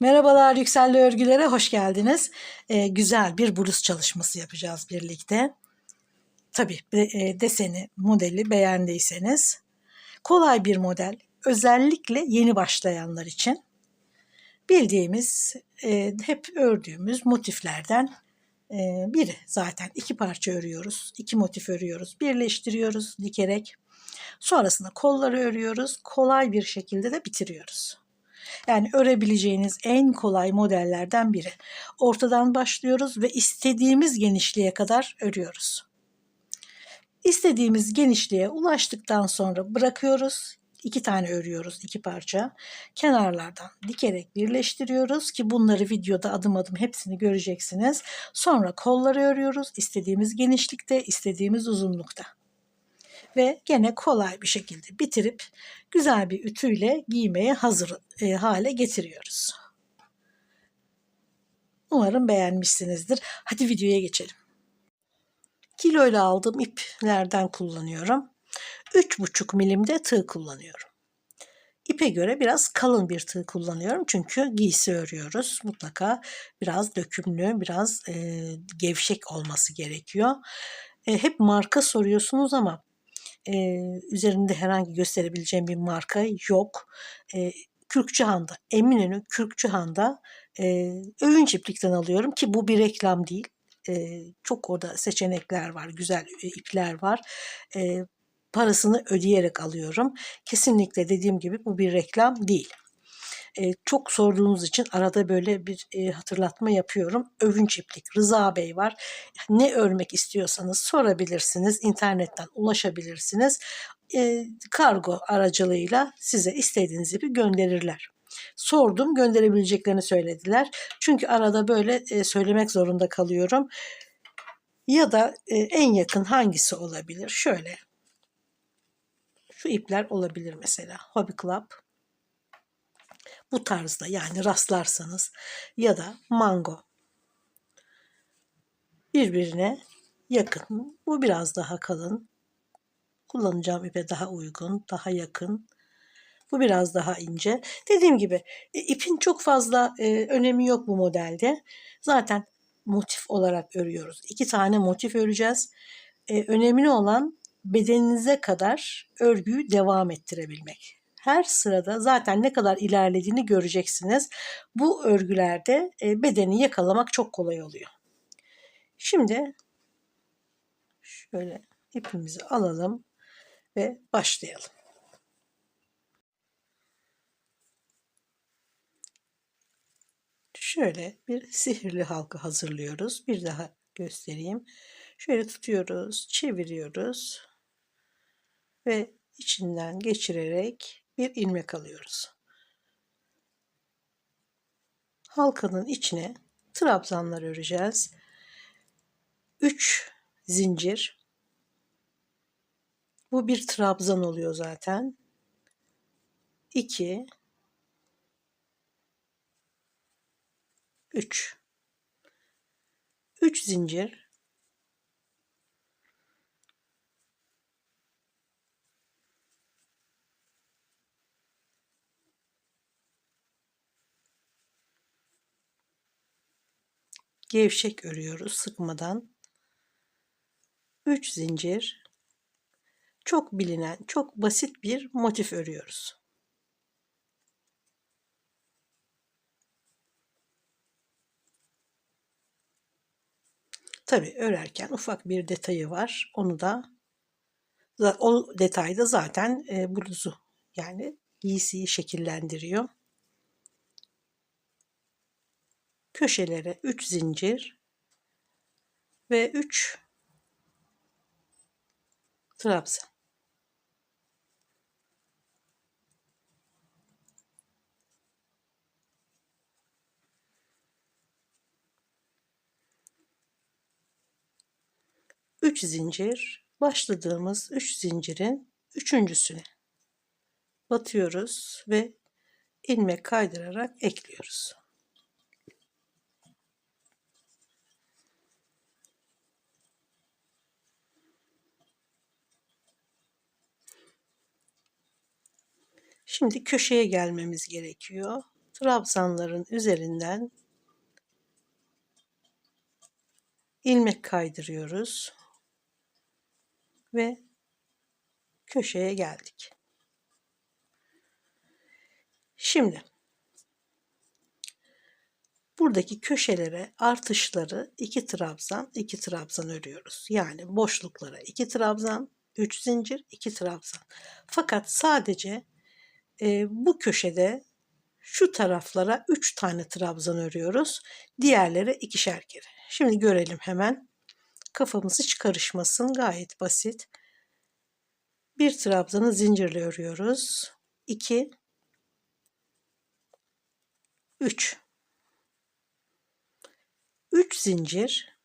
Merhabalar, Yükselli Örgülere hoş geldiniz. Güzel bir bluz çalışması yapacağız birlikte. Tabii deseni, modeli beğendiyseniz. Kolay bir model. Özellikle yeni başlayanlar için. Bildiğimiz, hep ördüğümüz motiflerden biri. Zaten 2 parça örüyoruz, 2 motif örüyoruz, birleştiriyoruz dikerek. Sonrasında kolları örüyoruz, kolay bir şekilde de bitiriyoruz. Yani örebileceğiniz en kolay modellerden biri. Ortadan başlıyoruz ve istediğimiz genişliğe kadar örüyoruz. İstediğimiz genişliğe ulaştıktan sonra bırakıyoruz. 2 tane örüyoruz, 2 parça. Kenarlardan dikerek birleştiriyoruz ki bunları videoda adım adım hepsini göreceksiniz. Sonra kolları örüyoruz. İstediğimiz genişlikte, istediğimiz uzunlukta. Ve gene kolay bir şekilde bitirip güzel bir ütüyle giymeye hazır hale getiriyoruz. Umarım beğenmişsinizdir. Hadi videoya geçelim. Kiloyla aldığım iplerden kullanıyorum. 3,5 milimde tığ kullanıyorum. İpe göre biraz kalın bir tığ kullanıyorum çünkü giysi örüyoruz. Mutlaka biraz dökümlü, biraz gevşek olması gerekiyor. Hep marka soruyorsunuz ama üzerinde herhangi gösterebileceğim bir marka yok. Kürkçühan'da, Eminönü Kürkçühan'da Övünç iplikten alıyorum ki bu bir reklam değil. Çok orada seçenekler var, güzel ipler var. Parasını ödeyerek alıyorum. Kesinlikle dediğim gibi bu bir reklam değil. Çok sorduğunuz için arada böyle bir hatırlatma yapıyorum. Övünç iplik, Rıza Bey var. Ne örmek istiyorsanız sorabilirsiniz. İnternetten ulaşabilirsiniz. Kargo aracılığıyla size istediğiniz ipi gönderirler. Sordum, gönderebileceklerini söylediler. Çünkü arada böyle söylemek zorunda kalıyorum. Ya da en yakın hangisi olabilir? Şöyle. Şu ipler olabilir mesela. Hobby Club. Bu tarzda yani rastlarsanız ya da mango birbirine yakın. Bu biraz daha kalın. Kullanacağım ipe daha uygun, daha yakın. Bu biraz daha ince. Dediğim gibi ipin çok fazla önemi yok bu modelde. Zaten motif olarak örüyoruz. 2 tane motif öreceğiz. Önemli olan bedeninize kadar örgüyü devam ettirebilmek. Her sırada zaten ne kadar ilerlediğini göreceksiniz. Bu örgülerde bedeni yakalamak çok kolay oluyor. Şimdi şöyle ipimizi alalım ve başlayalım. Şöyle bir sihirli halka hazırlıyoruz. Bir daha göstereyim. Şöyle tutuyoruz, çeviriyoruz ve içinden geçirerek bir ilmek alıyoruz. Halkanın içine trabzanlar öreceğiz. 3 zincir. Bu bir trabzan oluyor zaten. 2 3 3 zincir. Gevşek örüyoruz sıkmadan. 3 zincir. Çok bilinen, çok basit bir motif örüyoruz. Tabii örerken ufak bir detayı var. O detay da zaten bluzu yani giysiyi şekillendiriyor. Köşelere 3 zincir ve 3 trabzan. Üç zincir, başladığımız 3 zincirin üçüncüsüne batıyoruz ve ilmek kaydırarak ekliyoruz. Şimdi köşeye gelmemiz gerekiyor. trabzanların üzerinden ilmek kaydırıyoruz ve köşeye geldik. Şimdi buradaki köşelere artışları 2 trabzan, 2 trabzan örüyoruz. Yani boşluklara 2 trabzan, 3 zincir, 2 trabzan. Fakat sadece bu köşede şu taraflara 3 tane trabzan örüyoruz. Diğerleri ikişer kere. Şimdi görelim hemen. Kafamız hiç karışmasın. Gayet basit. Bir trabzanı zincirle örüyoruz. 2, 3. 3 zincir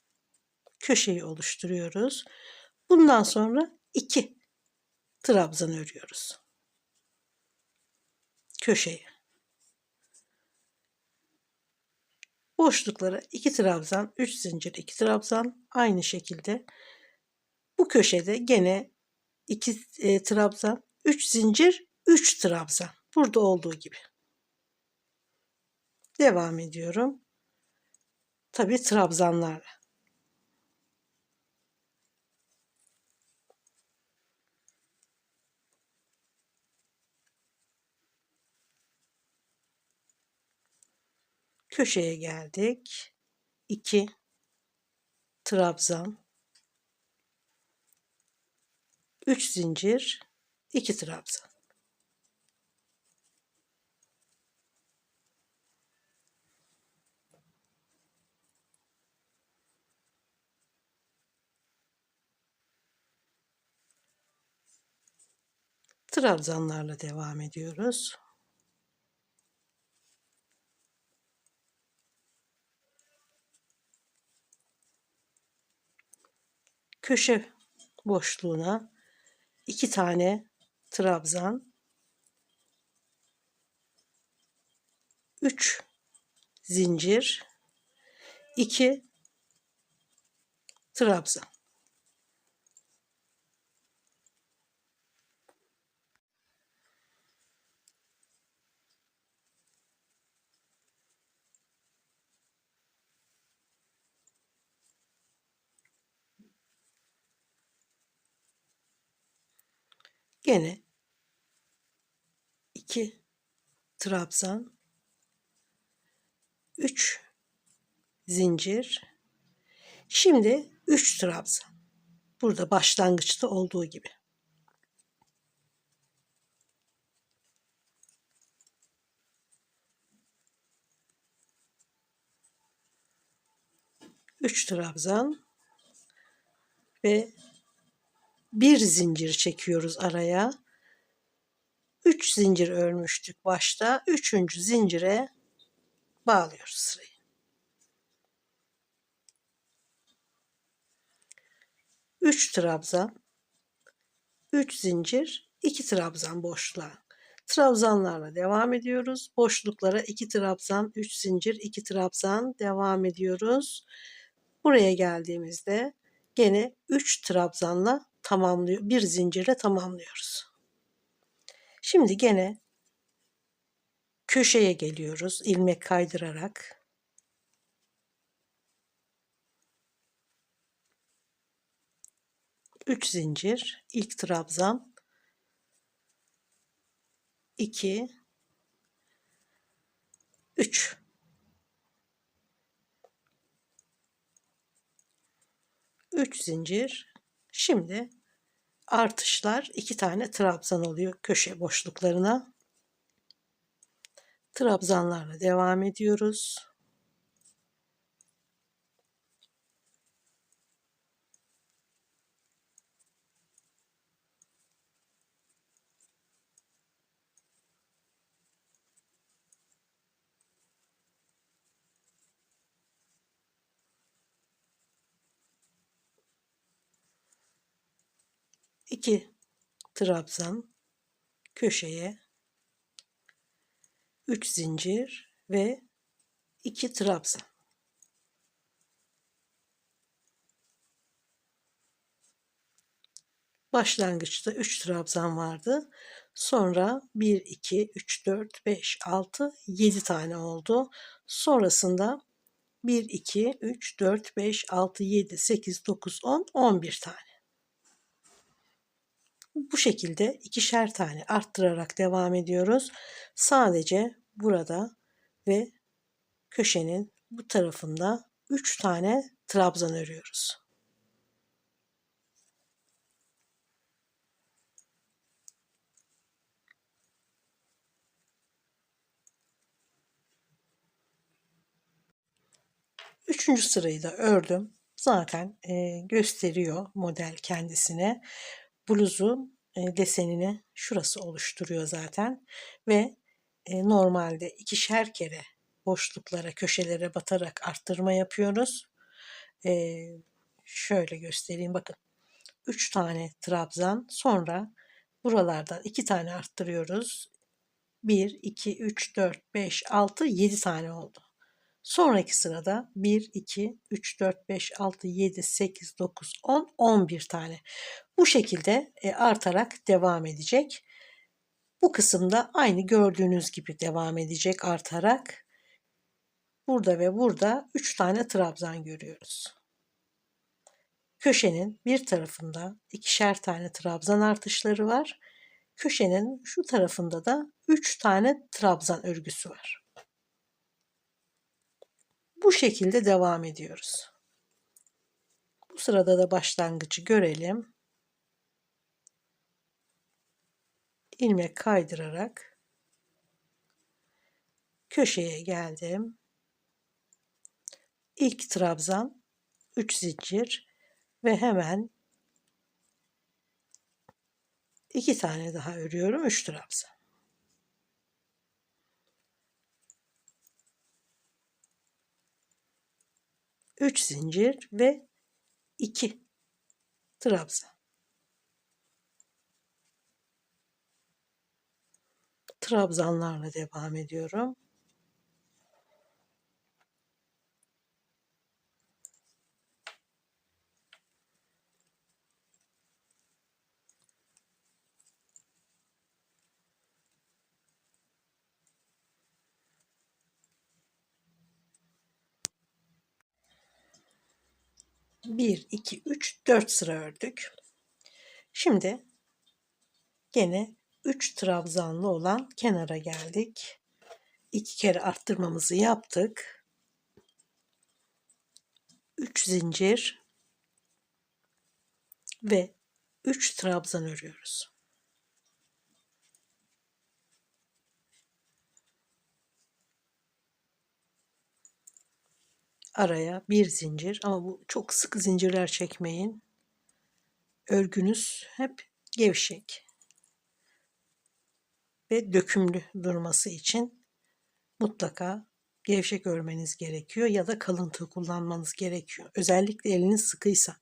köşeyi oluşturuyoruz. Bundan sonra 2 trabzan örüyoruz. Köşeye. Boşluklara 2 trabzan, 3 zincir, 2 trabzan aynı şekilde. Bu köşede gene 2 trabzan, 3 zincir, 3 trabzan. Burada olduğu gibi. Devam ediyorum. Tabii trabzanlarla. Köşeye geldik. 2 trabzan, 3 zincir, 2 trabzan. Trabzanlarla devam ediyoruz. Köşe boşluğuna 2 tane trabzan, 3 zincir, 2 trabzan. Gene 2 trabzan, 3 zincir. Şimdi 3 trabzan. Burada başlangıçta olduğu gibi. 3 trabzan ve bir zincir çekiyoruz araya. 3 zincir örmüştük başta. 3. zincire bağlıyoruz sırayı. 3 trabzan, 3 zincir, 2 trabzan boşluğa. Trabzanlarla devam ediyoruz. Boşluklara 2 trabzan, 3 zincir, 2 trabzan devam ediyoruz. Buraya geldiğimizde gene 3 trabzanla tamamlıyor, bir zincirle tamamlıyoruz. Şimdi gene köşeye geliyoruz ilmek kaydırarak. 3 zincir, ilk trabzan, 2, 3. 3 zincir. Şimdi artışlar 2 tane trabzan oluyor köşe boşluklarına. Trabzanlarla devam ediyoruz. İki trabzan köşeye, 3 zincir ve 2 trabzan. Başlangıçta 3 trabzan vardı. Sonra 1, 2, 3, 4, 5, 6, 7 tane oldu. Sonrasında 1, 2, 3, 4, 5, 6, 7, 8, 9, 10, 11 tane. Bu şekilde ikişer tane arttırarak devam ediyoruz. Sadece burada ve köşenin bu tarafında 3 tane trabzan örüyoruz. Üçüncü sırayı da ördüm. Zaten gösteriyor model kendisine. Bluzun desenini şurası oluşturuyor zaten. Ve normalde ikişer kere boşluklara, köşelere batarak arttırma yapıyoruz. E, Şöyle göstereyim bakın. 3 tane trabzan, sonra buralardan 2 tane arttırıyoruz. 1, 2, 3, 4, 5, 6, 7 tane oldu. Sonraki sırada 1, 2, 3, 4, 5, 6, 7, 8, 9, 10, 11 tane. Bu şekilde artarak devam edecek. Bu kısımda aynı gördüğünüz gibi devam edecek artarak. Burada ve burada 3 tane trabzan görüyoruz. Köşenin bir tarafında ikişer tane trabzan artışları var. Köşenin şu tarafında da 3 tane trabzan örgüsü var. Bu şekilde devam ediyoruz. Bu sırada da başlangıcı görelim. İlmek kaydırarak köşeye geldim. İlk trabzan 3 zincir ve hemen 2 tane daha örüyorum. 3 trabzan. 3 zincir ve 2 trabzan. Trabzanlarla devam ediyorum. Bir, iki, üç, 4 sıra ördük. Şimdi gene 3 trabzanlı olan kenara geldik. 2 kere arttırmamızı yaptık. 3 zincir ve 3 trabzan örüyoruz. Araya bir zincir, ama bu çok sık zincirler çekmeyin. Örgünüz hep gevşek ve dökümlü durması için mutlaka gevşek örmeniz gerekiyor ya da kalın tığ kullanmanız gerekiyor. Özellikle eliniz sıkıysa.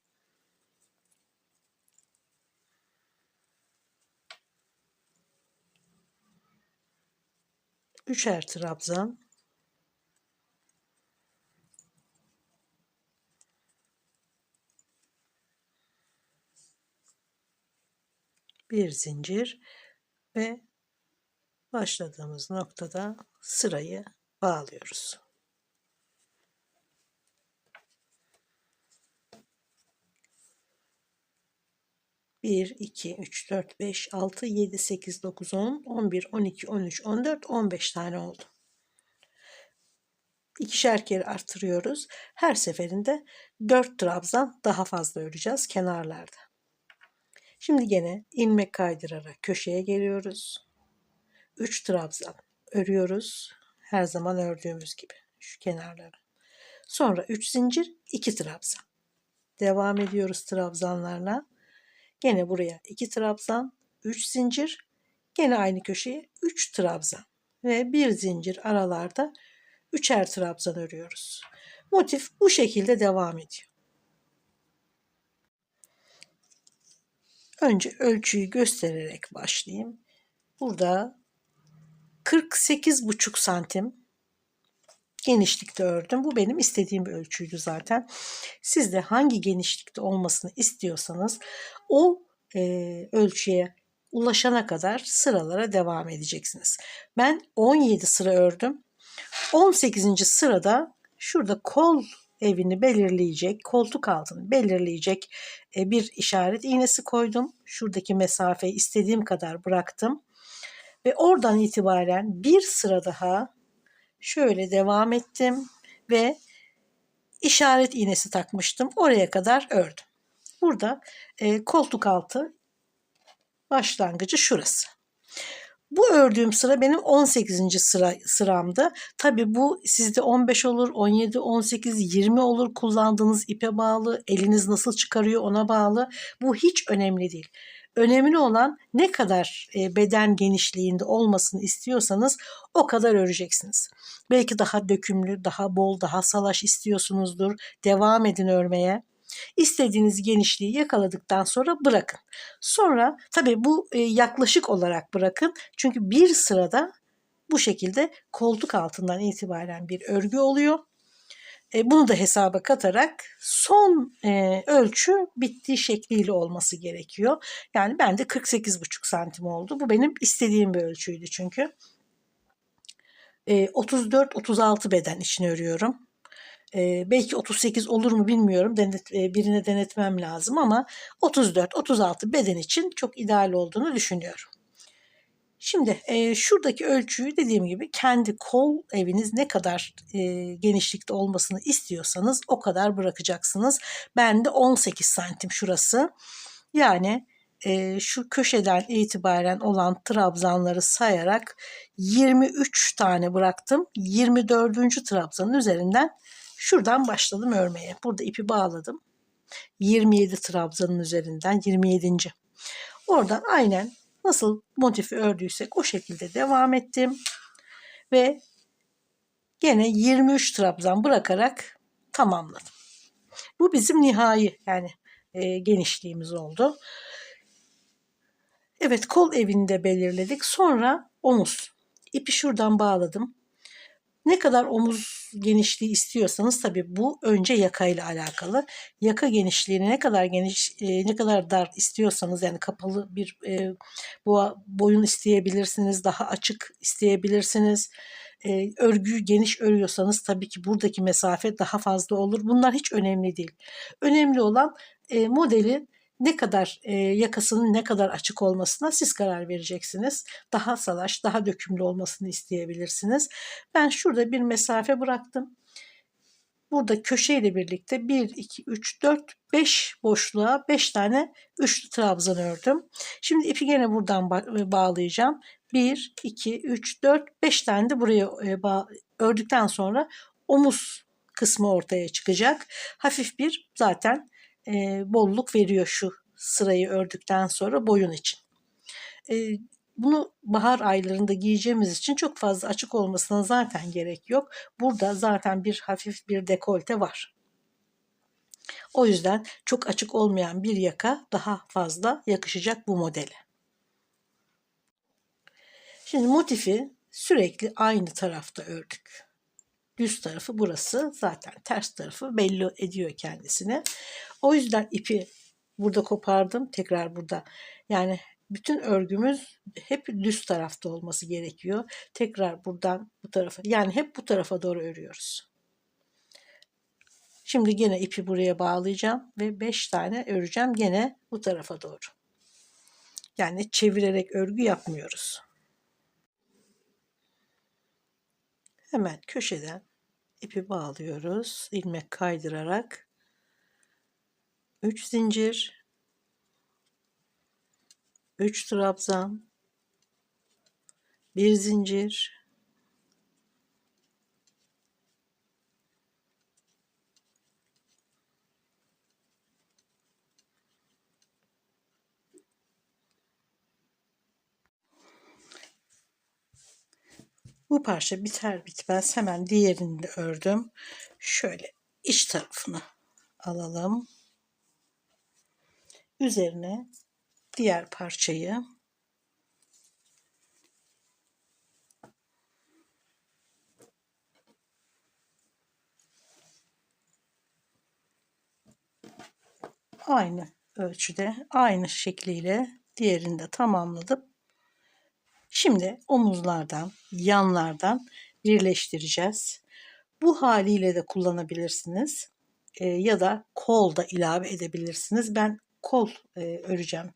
Üçer trabzan, bir zincir ve başladığımız noktada sırayı bağlıyoruz. 1, 2, 3, 4, 5, 6, 7, 8, 9, 10, 11, 12, 13, 14, 15 tane oldu. İkişer kere artırıyoruz. Her seferinde 4 trabzan daha fazla öreceğiz kenarlarda. Şimdi gene ilmek kaydırarak köşeye geliyoruz. 3 trabzan örüyoruz. Her zaman ördüğümüz gibi şu kenarlara. Sonra 3 zincir, 2 trabzan. Devam ediyoruz trabzanlarla. Gene buraya 2 trabzan, 3 zincir, gene aynı köşeye 3 trabzan ve 1 zincir aralarda 3'er trabzan örüyoruz. Motif bu şekilde devam ediyor. Önce ölçüyü göstererek başlayayım. Burada 48,5 santim genişlikte ördüm. Bu benim istediğim bir ölçüydü zaten. Siz de hangi genişlikte olmasını istiyorsanız o ölçüye ulaşana kadar sıralara devam edeceksiniz. Ben 17 sıra ördüm. 18. sırada şurada kol evini belirleyecek, koltuk altını belirleyecek bir işaret iğnesi koydum. Şuradaki mesafeyi istediğim kadar bıraktım. Ve oradan itibaren bir sıra daha şöyle devam ettim ve işaret iğnesi takmıştım. Oraya kadar ördüm. Burada koltuk altı başlangıcı şurası. Bu ördüğüm sıra benim 18. sıramdı. Tabii bu sizde 15 olur, 17, 18, 20 olur. Kullandığınız ipe bağlı, eliniz nasıl çıkarıyor ona bağlı. Bu hiç önemli değil. Önemli olan ne kadar beden genişliğinde olmasını istiyorsanız o kadar öreceksiniz. Belki daha dökümlü, daha bol, daha salaş istiyorsunuzdur. Devam edin örmeye. İstediğiniz genişliği yakaladıktan sonra bırakın. Sonra tabii bu yaklaşık olarak bırakın. Çünkü bir sırada bu şekilde koltuk altından itibaren bir örgü oluyor. Bunu da hesaba katarak son ölçü bittiği şekliyle olması gerekiyor. Yani bende 48,5 santim oldu. Bu benim istediğim bir ölçüydü çünkü. 34-36 beden için örüyorum. Belki 38 olur mu bilmiyorum. Birine denetmem lazım ama 34-36 beden için çok ideal olduğunu düşünüyorum. Şimdi şuradaki ölçüyü dediğim gibi kendi kol eviniz ne kadar genişlikte olmasını istiyorsanız o kadar bırakacaksınız. Ben de 18 santim şurası. Yani şu köşeden itibaren olan trabzanları sayarak 23 tane bıraktım. 24. trabzanın üzerinden şuradan başladım örmeye. Burada ipi bağladım. 27 trabzanın üzerinden 27. Oradan aynen nasıl motifi ördüysek o şekilde devam ettim. Ve gene 23 trabzan bırakarak tamamladım. Bu bizim nihai yani genişliğimiz oldu. Evet, kol evini de belirledik. Sonra omuz. İpi şuradan bağladım. Ne kadar omuz genişliği istiyorsanız tabii bu önce yakayla alakalı. Yaka genişliğini ne kadar geniş, ne kadar dar istiyorsanız yani kapalı bir boyun isteyebilirsiniz, daha açık isteyebilirsiniz. Örgüyü geniş örüyorsanız tabii ki buradaki mesafe daha fazla olur. Bunlar hiç önemli değil. Önemli olan modeli ne kadar yakasının ne kadar açık olmasına siz karar vereceksiniz. Daha salaş, daha dökümlü olmasını isteyebilirsiniz. Ben şurada bir mesafe bıraktım. Burada köşeyle birlikte 1, 2, 3, 4, 5 boşluğa 5 tane üçlü trabzan ördüm. Şimdi ipi gene buradan bağlayacağım. 1, 2, 3, 4, 5 tane de buraya ördükten sonra omuz kısmı ortaya çıkacak. Hafif bir zaten bolluk veriyor şu sırayı ördükten sonra boyun için. Bunu bahar aylarında giyeceğimiz için çok fazla açık olmasına zaten gerek yok. Burada zaten bir hafif bir dekolte var. O yüzden çok açık olmayan bir yaka daha fazla yakışacak bu modele. Şimdi motifi sürekli aynı tarafta ördük. Düz tarafı burası, zaten ters tarafı belli ediyor kendisini. O yüzden ipi burada kopardım, tekrar burada. Yani bütün örgümüz hep düz tarafta olması gerekiyor. Tekrar buradan bu tarafa, yani hep bu tarafa doğru örüyoruz. Şimdi gene ipi buraya bağlayacağım ve 5 tane öreceğim gene bu tarafa doğru. Yani çevirerek örgü yapmıyoruz. Hemen köşeden ipi bağlıyoruz. İlmek kaydırarak 3 zincir, 3 trabzan, 1 zincir, bu parça biter bitmez hemen diğerini de ördüm. Şöyle iç tarafını alalım. Üzerine diğer parçayı aynı ölçüde aynı şekliyle diğerini de tamamladım. Şimdi omuzlardan, yanlardan birleştireceğiz. Bu haliyle de kullanabilirsiniz. Ya da kol da ilave edebilirsiniz. Ben kol öreceğim.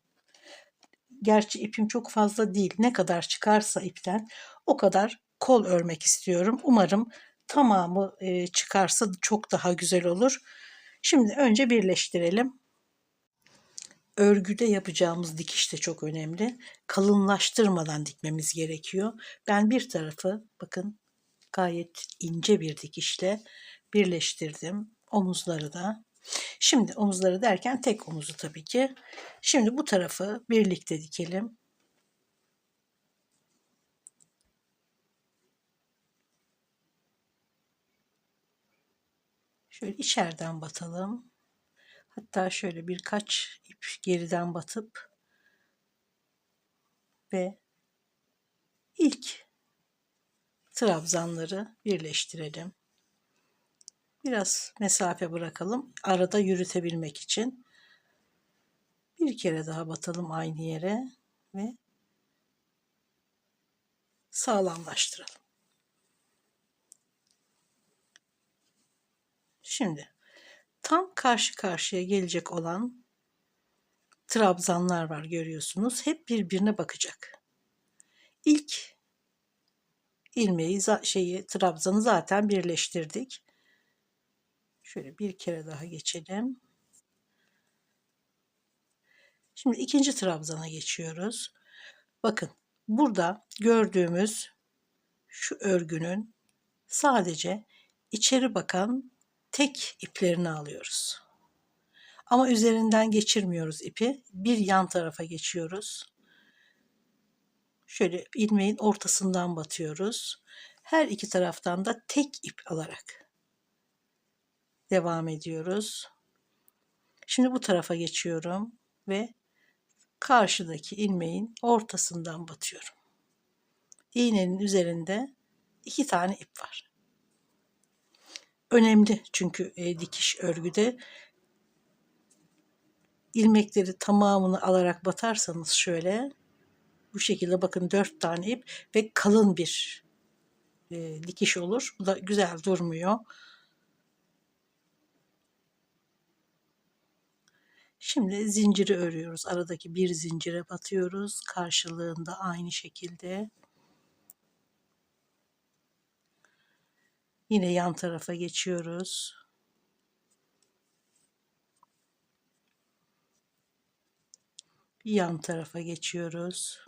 Gerçi ipim çok fazla değil. Ne kadar çıkarsa ipten o kadar kol örmek istiyorum. Umarım tamamı çıkarsa çok daha güzel olur. Şimdi önce birleştirelim. Örgüde yapacağımız dikiş de çok önemli. Kalınlaştırmadan dikmemiz gerekiyor. Ben bir tarafı bakın gayet ince bir dikişle birleştirdim. Omuzları da. Şimdi omuzları derken tek omuzu tabii ki. Şimdi bu tarafı birlikte dikelim. Şöyle içeriden batalım. Hatta şöyle birkaç ip geriden batıp ve ilk trabzanları birleştirelim. Biraz mesafe bırakalım arada yürütebilmek için. Bir kere daha batalım aynı yere ve sağlamlaştıralım. Şimdi tam karşı karşıya gelecek olan trabzanlar var görüyorsunuz. Hep birbirine bakacak. İlk ilmeği trabzanı zaten birleştirdik. Şöyle bir kere daha geçelim. Şimdi ikinci trabzana geçiyoruz. Bakın burada gördüğümüz şu örgünün sadece içeri bakan tek iplerini alıyoruz. Ama üzerinden geçirmiyoruz ipi. Bir yan tarafa geçiyoruz. Şöyle ilmeğin ortasından batıyoruz. Her iki taraftan da tek ip alarak devam ediyoruz. Şimdi bu tarafa geçiyorum ve karşıdaki ilmeğin ortasından batıyorum. İğnenin üzerinde 2 tane ip var. Önemli çünkü dikiş örgüde ilmekleri tamamını alarak batarsanız şöyle bu şekilde bakın 4 tane ip ve kalın bir dikiş olur. Bu da güzel durmuyor. Şimdi zinciri örüyoruz. Aradaki bir zincire batıyoruz. Karşılığında aynı şekilde. Yine yan tarafa geçiyoruz. Yan tarafa geçiyoruz.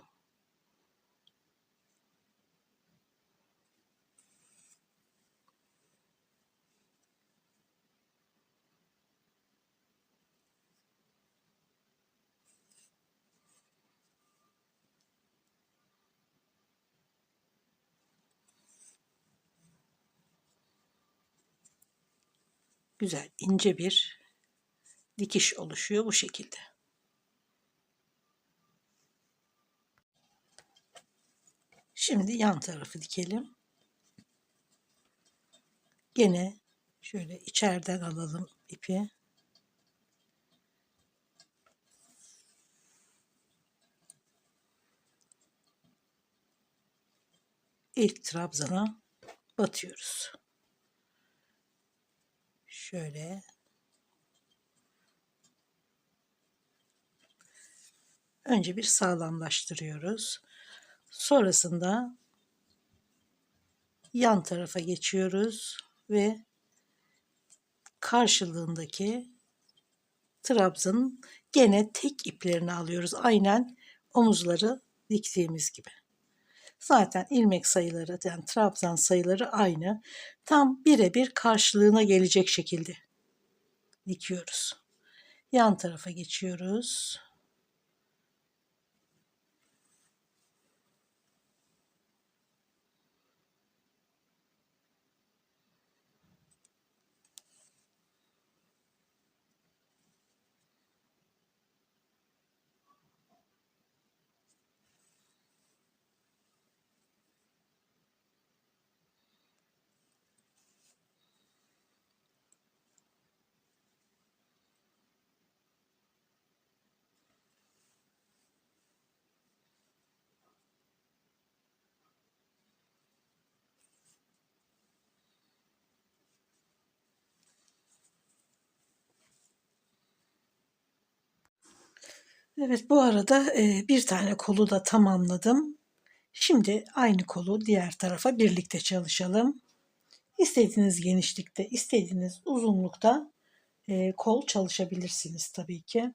Güzel ince bir dikiş oluşuyor bu şekilde. Şimdi yan tarafı dikelim. Gene şöyle içeriden alalım ipi. İlk trabzana batıyoruz. Şöyle önce bir sağlamlaştırıyoruz. Sonrasında yan tarafa geçiyoruz ve karşılığındaki trabzanın gene tek iplerini alıyoruz. Aynen omuzları diktiğimiz gibi. Zaten ilmek sayıları yani trabzan sayıları aynı. Tam birebir karşılığına gelecek şekilde dikiyoruz. Yan tarafa geçiyoruz. Evet, bu arada bir tane kolu da tamamladım. Şimdi aynı kolu diğer tarafa birlikte çalışalım. İstediğiniz genişlikte, istediğiniz uzunlukta kol çalışabilirsiniz tabii ki.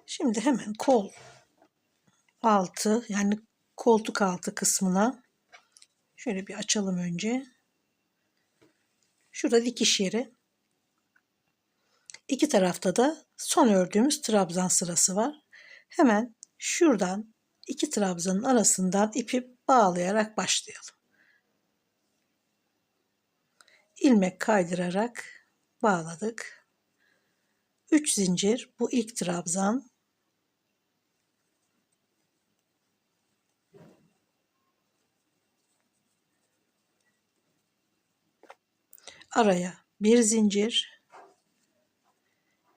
Şimdi hemen kol altı, yani koltuk altı kısmına şöyle bir açalım önce. Şurada dikiş yeri. İki tarafta da son ördüğümüz trabzan sırası var. Hemen şuradan iki trabzanın arasından ipi bağlayarak başlayalım. İlmek kaydırarak bağladık. 3 zincir, bu ilk trabzan. Araya bir zincir.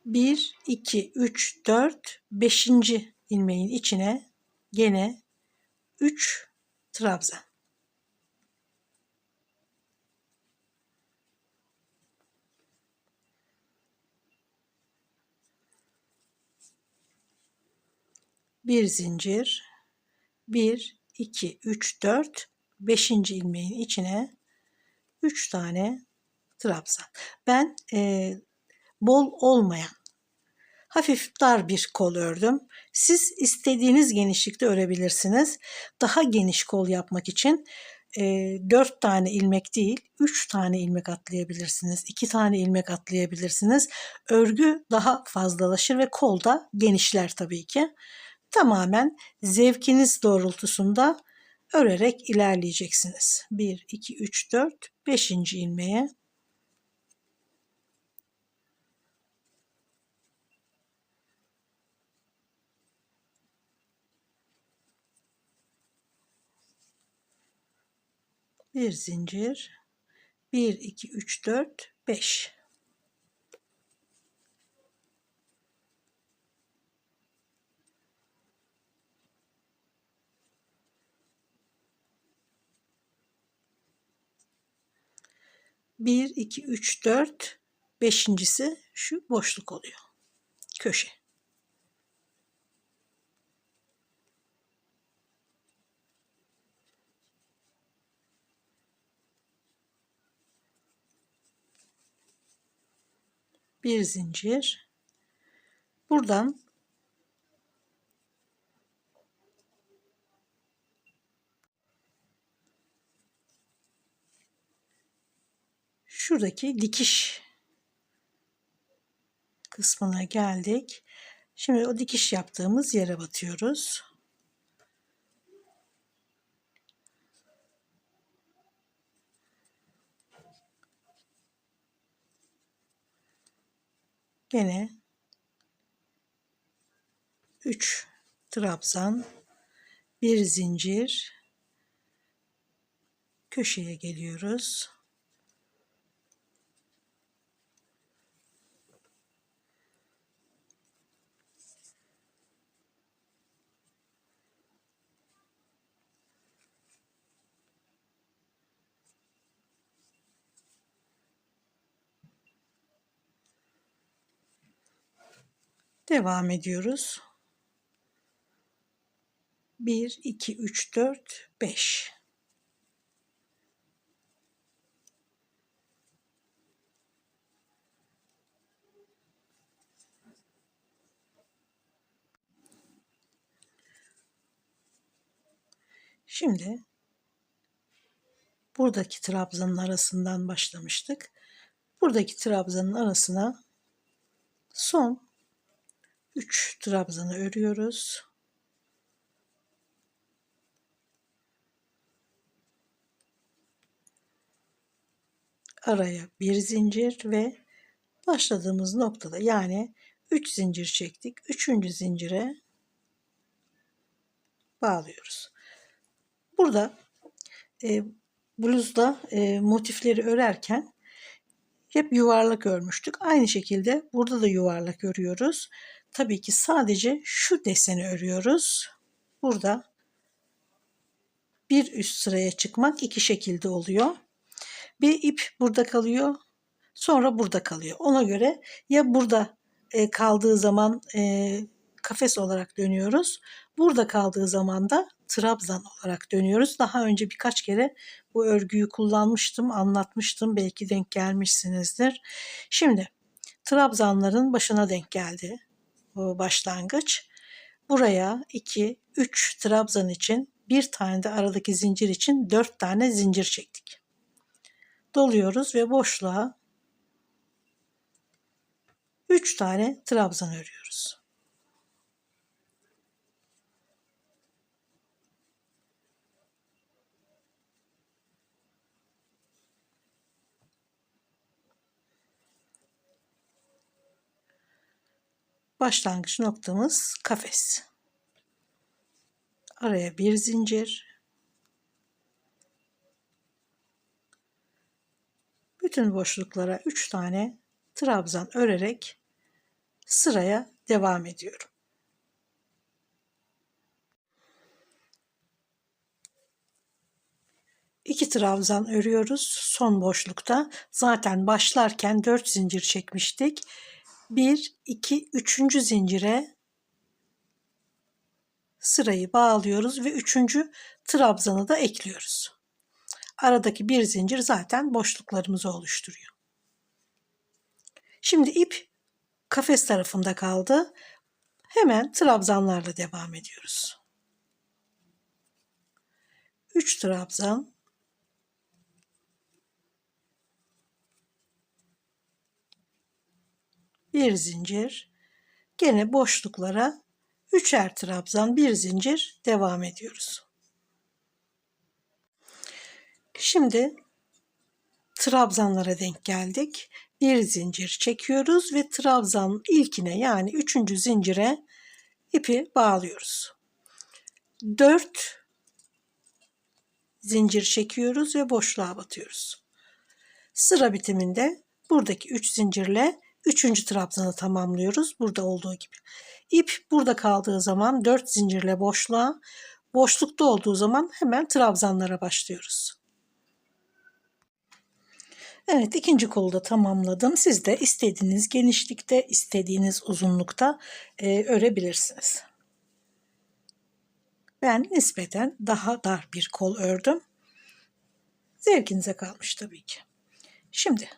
1, 2, 3, 4, 5. ilmeğin içine gene 3 trabzan. Bir zincir. 1, 2, 3, 4, 5. ilmeğin içine 3 tane trabzan. Ben bol olmayan, hafif dar bir kol ördüm. Siz istediğiniz genişlikte örebilirsiniz. Daha geniş kol yapmak için 4 tane ilmek değil 3 tane ilmek atlayabilirsiniz. 2 tane ilmek atlayabilirsiniz. Örgü daha fazlalaşır ve kol da genişler tabii ki. Tamamen zevkiniz doğrultusunda örerek ilerleyeceksiniz. 1, 2, 3, 4, 5. ilmeğe bir zincir, 1, 2, 3, 4, 5. Bir, iki, üç, dört, beşincisi şu boşluk oluyor. Köşe. Bir zincir. Buradan şuradaki dikiş kısmına geldik. Şimdi o dikiş yaptığımız yere batıyoruz. Gene 3 trabzan, bir zincir, köşeye geliyoruz. Devam ediyoruz. 1, 2, 3, 4, 5. Şimdi buradaki trabzanın arasından başlamıştık. Buradaki trabzanın arasına son 3 trabzanı örüyoruz. Araya bir zincir ve başladığımız noktada, yani 3 zincir çektik. 3. zincire bağlıyoruz. Burada bluzda motifleri örerken hep yuvarlak örmüştük. Aynı şekilde burada da yuvarlak örüyoruz. Tabii ki sadece şu deseni örüyoruz. Burada bir üst sıraya çıkmak iki şekilde oluyor. Bir ip burada kalıyor, sonra burada kalıyor. Ona göre ya burada kaldığı zaman kafes olarak dönüyoruz. Burada kaldığı zaman da trabzan olarak dönüyoruz. Daha önce birkaç kere bu örgüyü kullanmıştım, anlatmıştım. Belki denk gelmişsinizdir. Şimdi trabzanların başına denk geldi bu başlangıç. Buraya 2, 3 trabzan için, bir tane de aradaki zincir için 4 tane zincir çektik. Doluyoruz ve boşluğa 3 tane trabzan örüyoruz. Başlangıç noktamız kafes. Araya bir zincir. Bütün boşluklara 3 tane trabzan örerek sıraya devam ediyorum. İki trabzan örüyoruz son boşlukta. Zaten başlarken 4 zincir çekmiştik. 1, 2, 3. zincire sırayı bağlıyoruz ve 3. trabzanı da ekliyoruz. Aradaki bir zincir zaten boşluklarımızı oluşturuyor. Şimdi ip kafes tarafında kaldı. Hemen trabzanlarla devam ediyoruz. 3 trabzan, bir zincir, gene boşluklara 3'er trabzan, bir zincir devam ediyoruz. Şimdi trabzanlara denk geldik. Bir zincir çekiyoruz ve trabzanın ilkine, yani 3. zincire ipi bağlıyoruz. 4 zincir çekiyoruz ve boşluğa batıyoruz. Sıra bitiminde buradaki 3 zincirle 3. trabzanı tamamlıyoruz. Burada olduğu gibi. İp burada kaldığı zaman 4 zincirle boşluğa, boşlukta olduğu zaman hemen trabzanlara başlıyoruz. Evet, ikinci kolu da tamamladım. Siz de istediğiniz genişlikte, istediğiniz uzunlukta örebilirsiniz. Ben nispeten daha dar bir kol ördüm. Zevkinize kalmış tabii ki. Şimdi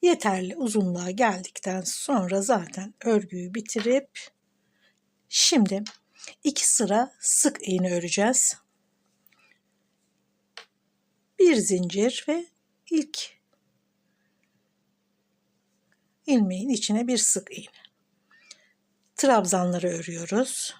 yeterli uzunluğa geldikten sonra zaten örgüyü bitirip şimdi 2 sıra sık iğne öreceğiz. Bir zincir ve ilk ilmeğin içine bir sık iğne. Trabzanları örüyoruz.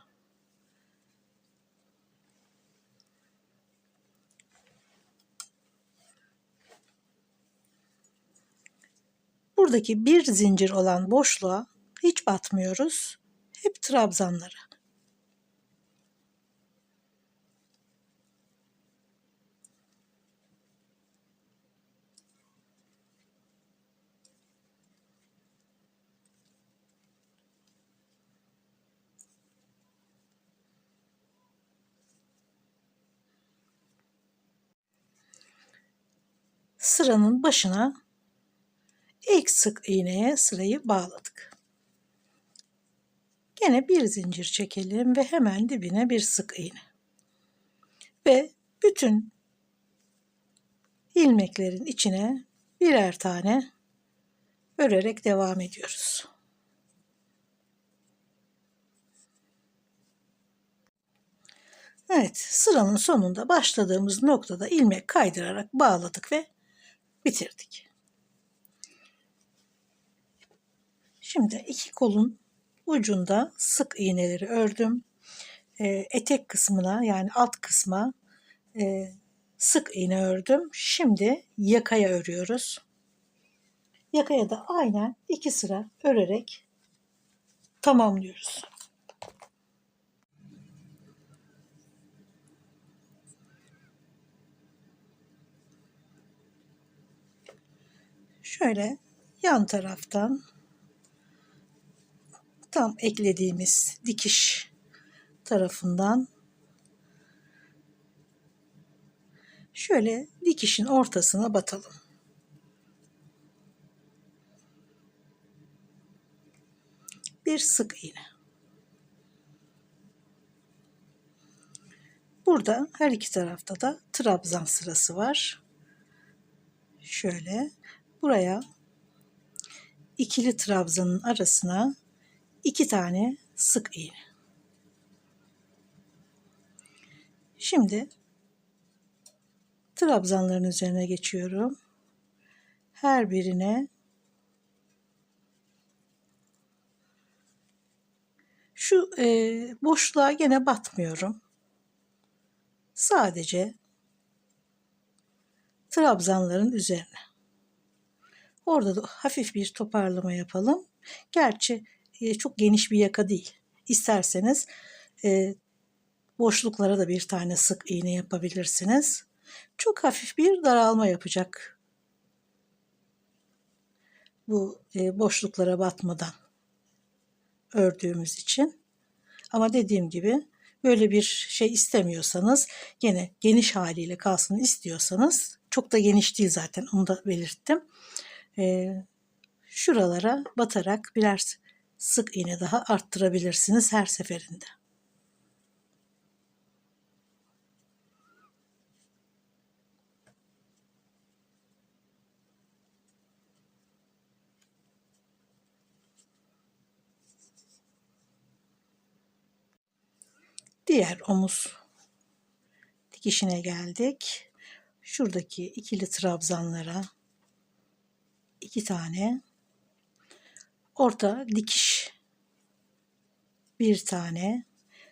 Buradaki bir zincir olan boşluğa hiç batmıyoruz. Hep trabzanlara. Sıranın başına ilk sık iğneye sırayı bağladık. Gene bir zincir çekelim ve hemen dibine bir sık iğne. Ve bütün ilmeklerin içine birer tane örerek devam ediyoruz. Evet, sıranın sonunda başladığımız noktada ilmek kaydırarak bağladık ve bitirdik. Şimdi iki kolun ucunda sık iğneleri ördüm. Etek kısmına, yani alt kısma sık iğne ördüm. Şimdi yakaya örüyoruz. Yakaya da aynen 2 sıra örerek tamamlıyoruz. Şöyle yan taraftan tam eklediğimiz dikiş tarafından Şöyle dikişin ortasına batalım. Bir sık iğne. Burada her iki tarafta da trabzan sırası var. Şöyle buraya ikili trabzanın arasına 2 tane sık iğne. Şimdi trabzanların üzerine geçiyorum. Her birine şu boşluğa gene batmıyorum. Sadece trabzanların üzerine. Orada da hafif bir toparlama yapalım. Gerçi çok geniş bir yaka değil. İsterseniz boşluklara da bir tane sık iğne yapabilirsiniz. Çok hafif bir daralma yapacak. Bu boşluklara batmadan ördüğümüz için. Ama dediğim gibi böyle bir şey istemiyorsanız, gene geniş haliyle kalsın istiyorsanız, çok da geniş değil zaten, onu da belirttim. Şuralara batarak birer sık iğne daha arttırabilirsiniz her seferinde. Diğer omuz dikişine geldik. Şuradaki ikili trabzanlara 2 tane, orta dikiş 1 tane,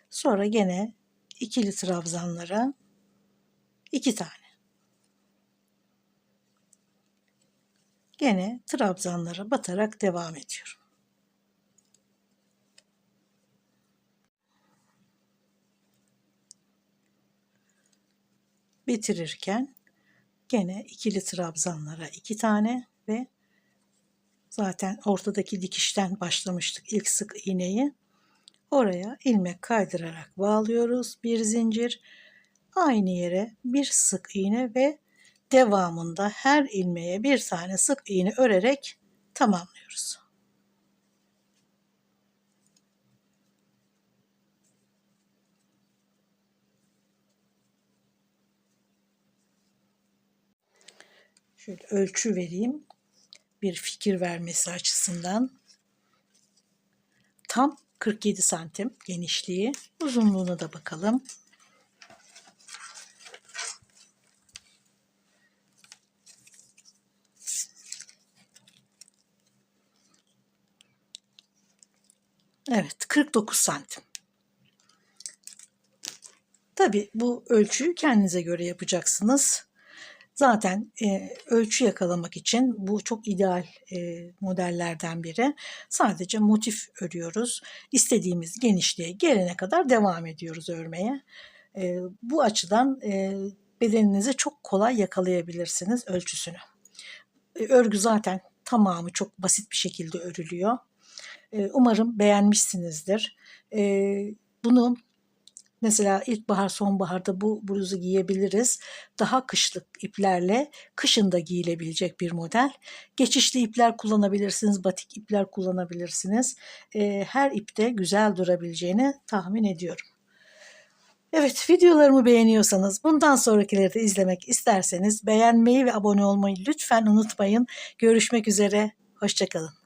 sonra gene ikili trabzanlara 2 tane. Gene trabzanlara batarak devam ediyorum. Bitirirken gene ikili trabzanlara 2 tane ve zaten ortadaki dikişten başlamıştık ilk sık iğneyi. Oraya ilmek kaydırarak bağlıyoruz. Bir zincir, aynı yere bir sık iğne ve devamında her ilmeğe bir tane sık iğne örerek tamamlıyoruz. Şöyle ölçü vereyim, bir fikir vermesi açısından. Tam 47 santim genişliği. Uzunluğuna da bakalım. Evet, 49 santim. Tabii bu ölçüyü kendinize göre yapacaksınız. Zaten ölçü yakalamak için bu çok ideal modellerden biri. Sadece motif örüyoruz. İstediğimiz genişliğe gelene kadar devam ediyoruz örmeye. Bu açıdan bedeninizi çok kolay yakalayabilirsiniz ölçüsünü. Örgü zaten tamamı çok basit bir şekilde örülüyor. Umarım beğenmişsinizdir. Bunu mesela ilkbahar, sonbaharda bu bluzu giyebiliriz. Daha kışlık iplerle kışın da giyilebilecek bir model. Geçişli ipler kullanabilirsiniz, batik ipler kullanabilirsiniz. Her ipte güzel durabileceğini tahmin ediyorum. Evet, videolarımı beğeniyorsanız, bundan sonrakileri de izlemek isterseniz beğenmeyi ve abone olmayı lütfen unutmayın. Görüşmek üzere, hoşça kalın.